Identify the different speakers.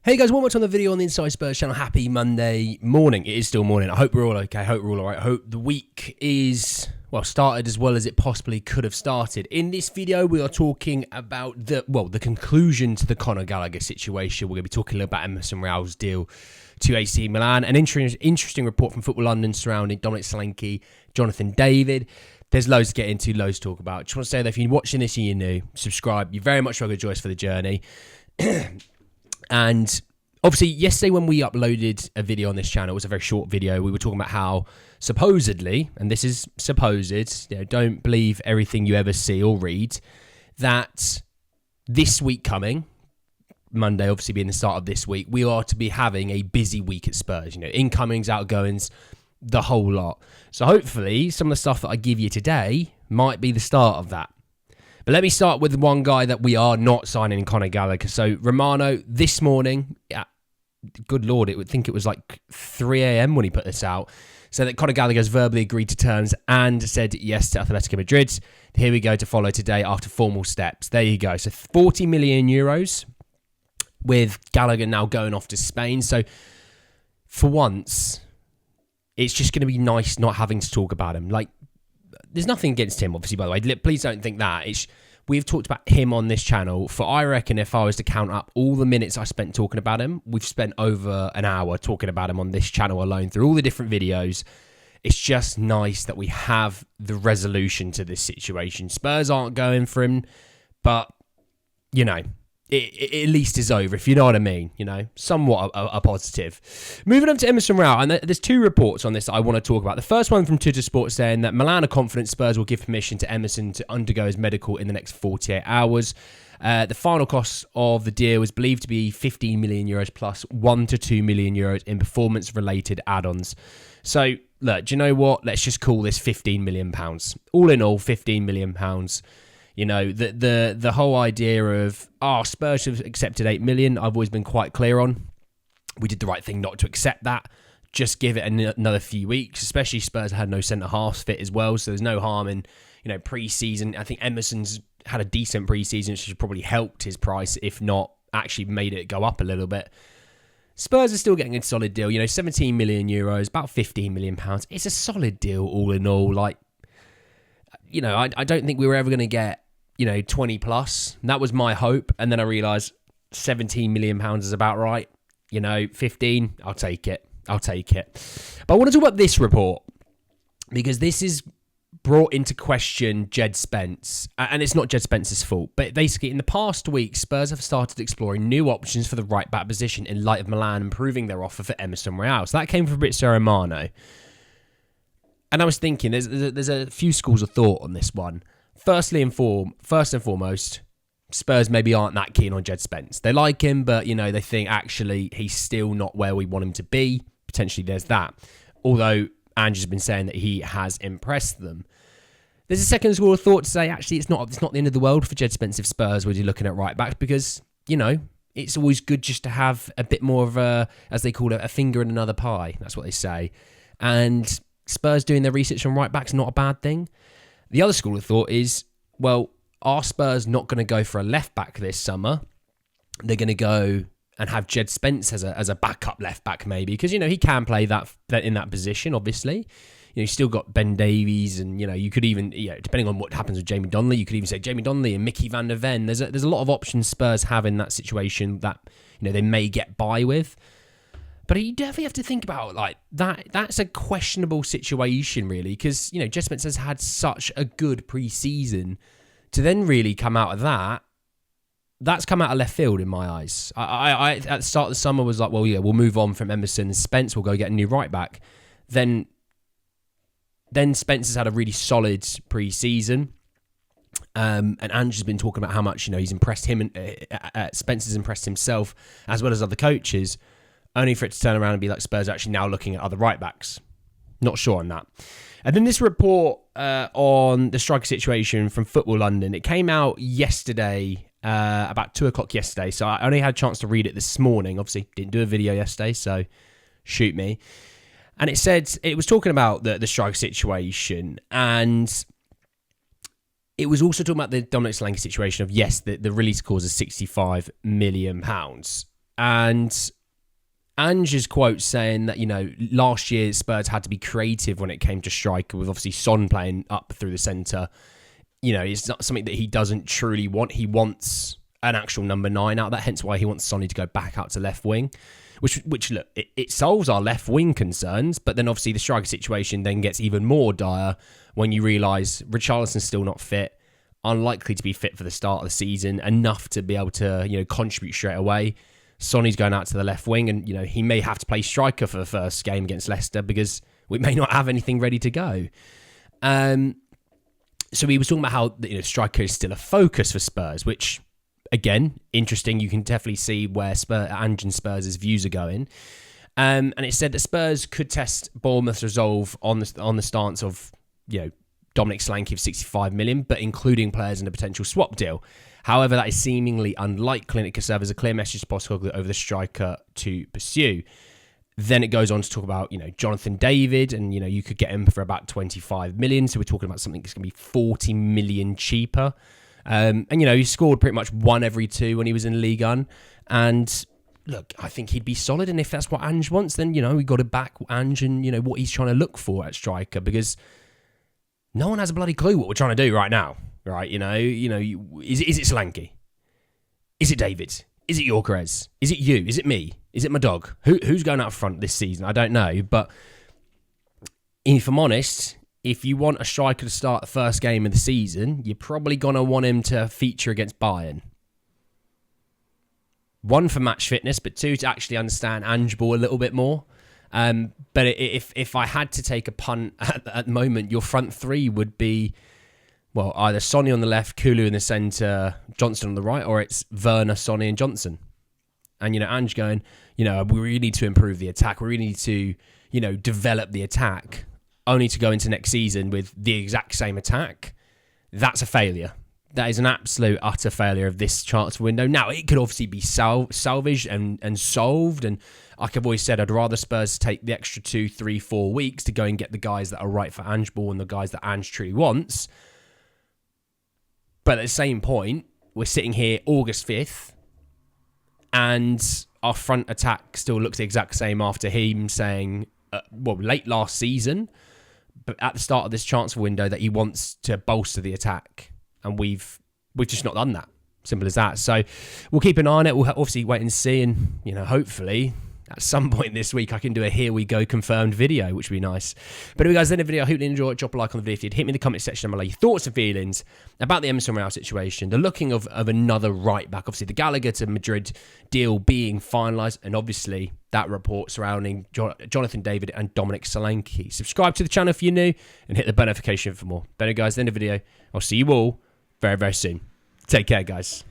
Speaker 1: Hey guys, one more time on the video on the Inside Spurs channel. Happy Monday morning. It is still morning. I hope we're all okay. I hope we're all alright. I hope the week is, started as well as it possibly could have started. In this video, we are talking about the conclusion to the Conor Gallagher situation. We're going to be talking a little about Emerson Real's deal to AC Milan. An interesting report from Football London surrounding Dominic Solanke, Jonathan David. There's loads to get into, loads to talk about. Just want to say that if you're watching this and you're new, subscribe. You're very much welcome to join us for the journey. And obviously, yesterday when we uploaded a video on this channel, it was a very short video. We were talking about how supposedly, and this is supposed, don't believe everything you ever see or read, that this week coming, Monday obviously being the start of this week, we are to be having a busy week at Spurs. Incomings, outgoings, the whole lot. So hopefully, some of the stuff that I give you today might be the start of that. But let me start with one guy that we are not signing in Conor Gallagher. So Romano, this morning, good Lord, I think it was like 3 a.m. when he put this out, said that Conor Gallagher has verbally agreed to terms and said yes to Atletico Madrid. Here we go to follow today after formal steps. There you go. So 40 million euros with Gallagher now going off to Spain. So for once, it's just going to be nice not having to talk about him. There's nothing against him, obviously, by the way. Please don't think that. We've talked about him on this channel for, I reckon, if I was to count up all the minutes I spent talking about him, we've spent over an hour talking about him on this channel alone through all the different videos. It's just nice that we have the resolution to this situation. Spurs aren't going for him, but, it at least is over, if you know what I mean. Somewhat a positive. Moving on to Emerson Real, and there's two reports on this that I want to talk about. The first one from Twitter Sport saying that Milan are confident Spurs will give permission to Emerson to undergo his medical in the next 48 hours. The final cost of the deal was believed to be 15 million euros plus 1 to 2 million euros in performance-related add-ons. So, look, do you know what? Let's just call this 15 million pounds. All in all, 15 million pounds. The whole idea of, Spurs have accepted 8 million, I've always been quite clear on. We did the right thing not to accept that. Just give it another few weeks, especially Spurs had no centre-halves fit as well, so there's no harm in, pre-season. I think Emerson's had a decent pre-season, which has probably helped his price, if not actually made it go up a little bit. Spurs are still getting a solid deal, 17 million euros, about 15 million pounds. It's a solid deal all in all. I don't think we were ever going to get 20 plus. That was my hope. And then I realised 17 million pounds is about right. 15, I'll take it. But I want to talk about this report because this is brought into question Jed Spence. And it's not Jed Spence's fault. But basically, in the past week, Spurs have started exploring new options for the right-back position in light of Milan improving their offer for Emerson Real. So that came from Fabrizio Romano. And I was thinking, there's a few schools of thought on this one. First and foremost, Spurs maybe aren't that keen on Jed Spence. They like him, but, they think actually he's still not where we want him to be. Potentially there's that. Although Andrew's been saying that he has impressed them. There's a second school of thought to say, actually, it's not the end of the world for Jed Spence if Spurs were looking at right backs because, it's always good just to have a bit more of a, as they call it, a finger in another pie. That's what they say. And Spurs doing their research on right backs not a bad thing. The other school of thought is, are Spurs not going to go for a left back this summer? They're going to go and have Jed Spence as a backup left back maybe because he can play that in that position. Obviously, you've still got Ben Davies, and you could even depending on what happens with Jamie Donnelly, you could even say Jamie Donnelly and Mickey van der Ven. There's a lot of options Spurs have in that situation that they may get by with. But you definitely have to think about that. That's a questionable situation, really, because Jed Spence has had such a good pre-season. To then really come out of that, that's come out of left field in my eyes. I at the start of the summer was like, we'll move on from Emerson and Spence. We'll go get a new right back. Then Spence has had a really solid pre-season. And Andrew's been talking about how much he's impressed him, and Spence has impressed himself as well as other coaches. Only for it to turn around and be like Spurs are actually now looking at other right backs. Not sure on that. And then this report on the striker situation from Football London, it came out yesterday, about 2 o'clock yesterday. So I only had a chance to read it this morning. Obviously, didn't do a video yesterday, so shoot me. And it was talking about the striker situation, and it was also talking about the Dominic Solanke situation of, yes, the release clause is £65 million. And Ange's quote saying that, last year Spurs had to be creative when it came to striker, with obviously Son playing up through the centre. It's not something that he doesn't truly want. He wants an actual number 9 out of that, hence why he wants Sonny to go back out to left wing, which look, it solves our left wing concerns, but then obviously the striker situation then gets even more dire when you realise Richarlison's still not fit, unlikely to be fit for the start of the season, enough to be able to, contribute straight away. Sonny's going out to the left wing, and he may have to play striker for the first game against Leicester because we may not have anything ready to go. So he was talking about how striker is still a focus for Spurs, which again, interesting. You can definitely see where Ange and Spurs' views are going. And it said that Spurs could test Bournemouth's resolve on the stance of Dominic Solanke of 65 million, but including players in a potential swap deal. However, that is seemingly unlikely, and it could serve as a clear message to Postecoglou over the striker to pursue. Then it goes on to talk about, Jonathan David, and, you could get him for about 25 million. So we're talking about something that's going to be 40 million cheaper. And, he scored pretty much 1 every 2 when he was in Ligue 1. And look, I think he'd be solid. And if that's what Ange wants, then, we got to back Ange and, what he's trying to look for at striker, because no one has a bloody clue what we're trying to do right now. Right, is it Solanke? Is it David? Is it Gyökeres? Is it you? Is it me? Is it my dog? Who's going out front this season? I don't know. But if I'm honest, if you want a striker to start the first game of the season, you're probably going to want him to feature against Bayern. 1, for match fitness, but 2, to actually understand Ange ball a little bit more. But if I had to take a punt at the moment, your front 3 would be, well, either Sonny on the left, Kulu in the centre, Johnson on the right, or it's Werner, Sonny and Johnson. And, Ange going, we really need to improve the attack. We really need to, develop the attack, only to go into next season with the exact same attack. That's a failure. That is an absolute, utter failure of this transfer window. Now, it could obviously be salvaged and solved. And like I've always said, I'd rather Spurs take the extra 2, 3, 4 weeks to go and get the guys that are right for Ange ball and the guys that Ange truly wants. But at the same point, we're sitting here August 5th, and our front attack still looks the exact same after him saying, late last season, but at the start of this transfer window, that he wants to bolster the attack. And we've just not done that. Simple as that. So we'll keep an eye on it. We'll obviously wait and see, and, hopefully at some point this week, I can do a Here We Go confirmed video, which would be nice. But anyway, guys, in the video, I hope you enjoyed it. Drop a like on the video if you'd. Hit me in the comment section below your thoughts and feelings about the Emerson Real situation, the looking of another right back. Obviously, the Gallagher to Madrid deal being finalised, and obviously that report surrounding Jonathan David and Dominic Solanke. Subscribe to the channel if you're new, and hit the bell notification for more. But anyway, guys, in the video, I'll see you all very, very soon. Take care, guys.